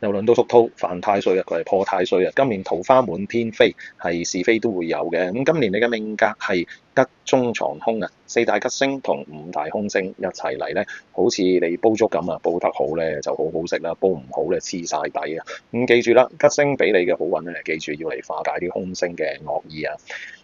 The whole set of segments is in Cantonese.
又輪到屬兔，犯太歲啊，佢係破太歲啊。今年桃花滿天飛，係是非都會有嘅。咁今年你嘅命格係吉中藏凶啊，四大吉星同五大凶星一齊嚟咧，好似你煲粥咁啊，煲得好咧就好好食啦，煲唔好咧黐晒底啊。咁記住啦，吉星俾你嘅好運咧，記住要嚟化解啲凶星嘅惡意啊。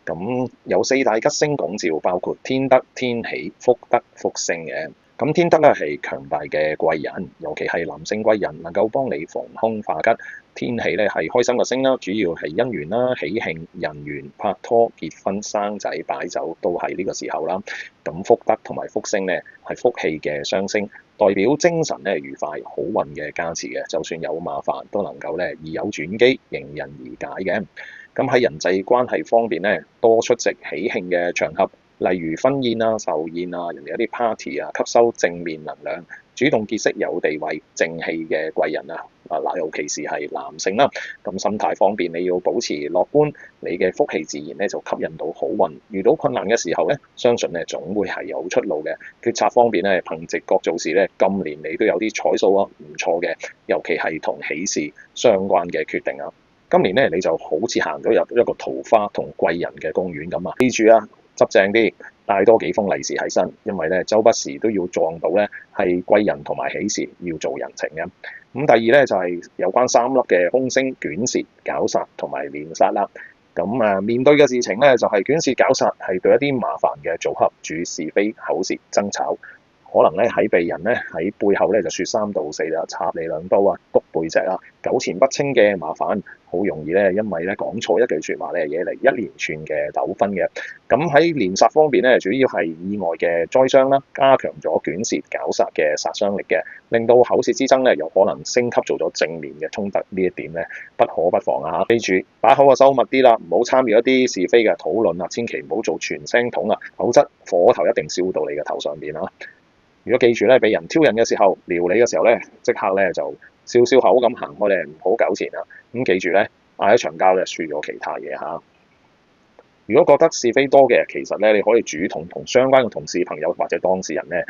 咁有四大吉星拱照，包括天德、天喜、福德、福星嘅。咁天德咧係強大嘅貴人，尤其係男性貴人，能夠幫你防凶化吉。天喜咧係開心嘅星啦，主要係姻緣啦、喜慶、人緣、拍拖、結婚、生仔、擺酒都係呢個時候啦。咁福德同埋福星咧係福氣嘅雙星，代表精神咧愉快、好運嘅加持嘅，就算有麻煩都能夠咧易有轉機，迎刃而解嘅。咁喺人際關係方面咧，多出席喜慶嘅場合。例如婚宴啊、壽宴啊、人哋有啲 party 啊，吸收正面能量，主動結識有地位、正氣嘅貴人啊！嗱，尤其是係男性啦，咁心態方面你要保持樂觀，你嘅福氣自然咧就吸引到好運。遇到困難嘅時候咧，相信咧總會係有出路嘅。決策方面咧，憑直覺做事咧，今年你都有啲彩數啊，唔錯嘅，尤其係同喜事相關嘅決定啊。今年咧你就好似行咗入一個桃花同貴人嘅公園咁啊！記住啊！執正啲，帶多幾封利是喺身，因為咧周不時都要撞到咧係貴人同埋喜事，要做人情嘅。咁第二咧就係有關三粒嘅凶星卷舌、絞殺同埋連殺啦。咁面對嘅事情咧就係卷舌絞殺係對一啲麻煩嘅組合，主是非、口舌、爭吵。可能咧喺被人咧喺背後咧就説三道四啦，插你兩刀啊，督背脊啊，糾纏不清嘅麻煩，好容易咧因為咧講錯一句説話咧惹嚟一連串嘅糾紛嘅。咁喺連殺方面咧，主要係意外嘅災傷啦，加強咗卷舌絞殺嘅殺傷力嘅，令到口舌之爭咧有可能升級做咗正面嘅衝突。呢一點咧不可不防啊！記住把口啊收密啲啦，唔好參與一啲是非嘅討論啊，千祈唔好做傳聲筒啊，否則火頭一定燒到你嘅頭上邊啊！如果記住咧，俾人挑釁嘅時候，撩你嘅時候咧，即刻咧就笑口咁行開咧，唔好糾纏啊！咁記住咧，嗌一場交咧，輸咗其他嘢嚇。如果覺得是非多嘅，其實咧你可以主動同相關嘅同事、朋友或者當事人咧，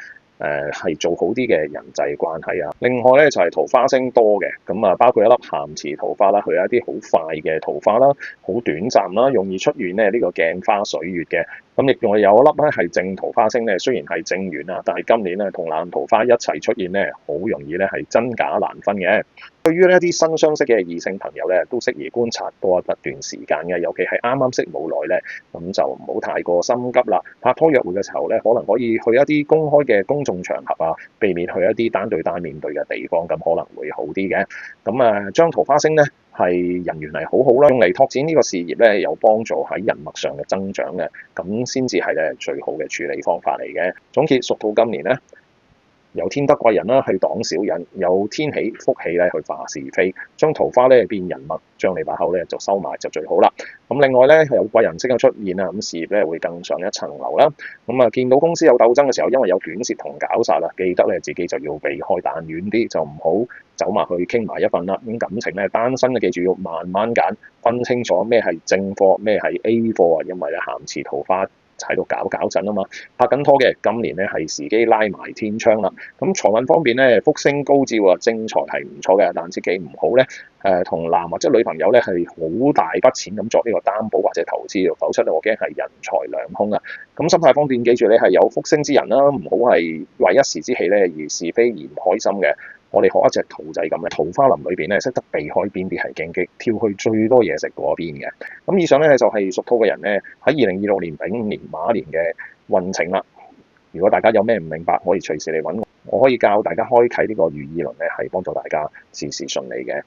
係做好啲嘅人際關係啊。另外咧就係桃花星多嘅，咁啊包括一粒咸池桃花啦，佢有一啲好快嘅桃花啦，好短暫啦，容易出現咧呢個鏡花水月嘅。咁亦仲有一粒咧係正桃花星咧，雖然係正緣啊，但係今年咧同爛桃花一齊出現咧，好容易咧係真假難分嘅。對於呢一啲新相識嘅異性朋友咧，都適宜觀察多一段時間嘅，尤其係啱啱識冇耐咧，咁就唔好太過心急啦。拍拖約會嘅時候咧，可能可以去一啲公開嘅公眾場合啊，避免去一啲單對單面對嘅地方，咁可能會好啲嘅。咁將桃花星咧係人緣係好好啦，用嚟拓展呢個事業咧，有幫助喺人脈上嘅增長嘅，咁先至係咧最好嘅處理方法嚟嘅。總結屬兔今年咧，有天德貴人啦，去擋小人；有天喜福氣咧，去化是非，將桃花咧變人脈，將你把口咧就收埋就最好啦。咁另外咧有貴人星嘅出現啊，咁事業咧會更上一層樓啦。見到公司有鬥爭嘅時候，因為有卷舌同絞殺啦，記得咧自己就要避開彈遠啲，就唔好走埋去傾埋一份啦。咁感情咧單身嘅記住要慢慢揀，分清楚咩係正貨，咩係 A 貨啊，因為咧咸池桃花喺度搞陣啊嘛，拍緊拖嘅今年咧係時機拉埋天窗啦。咁財運方面咧，福星高照啊，正財係唔錯嘅，但自己唔好咧同男或者女朋友咧係好大筆錢咁作呢個擔保或者投資，否則我驚係人財兩空啊。咁心態方面，記住你係有福星之人啦，唔好係為一時之氣咧而是非而唔開心嘅。我哋學一隻兔仔咁嘅桃花林裏邊咧，識得避開邊啲係荊棘，跳去最多嘢食嗰邊嘅。咁以上咧就係屬兔嘅人咧喺2026年丙午年馬年嘅運程啦。如果大家有咩唔明白，可以隨時嚟揾我，我可以教大家開啟呢個如意輪咧，係幫助大家事事順利嘅。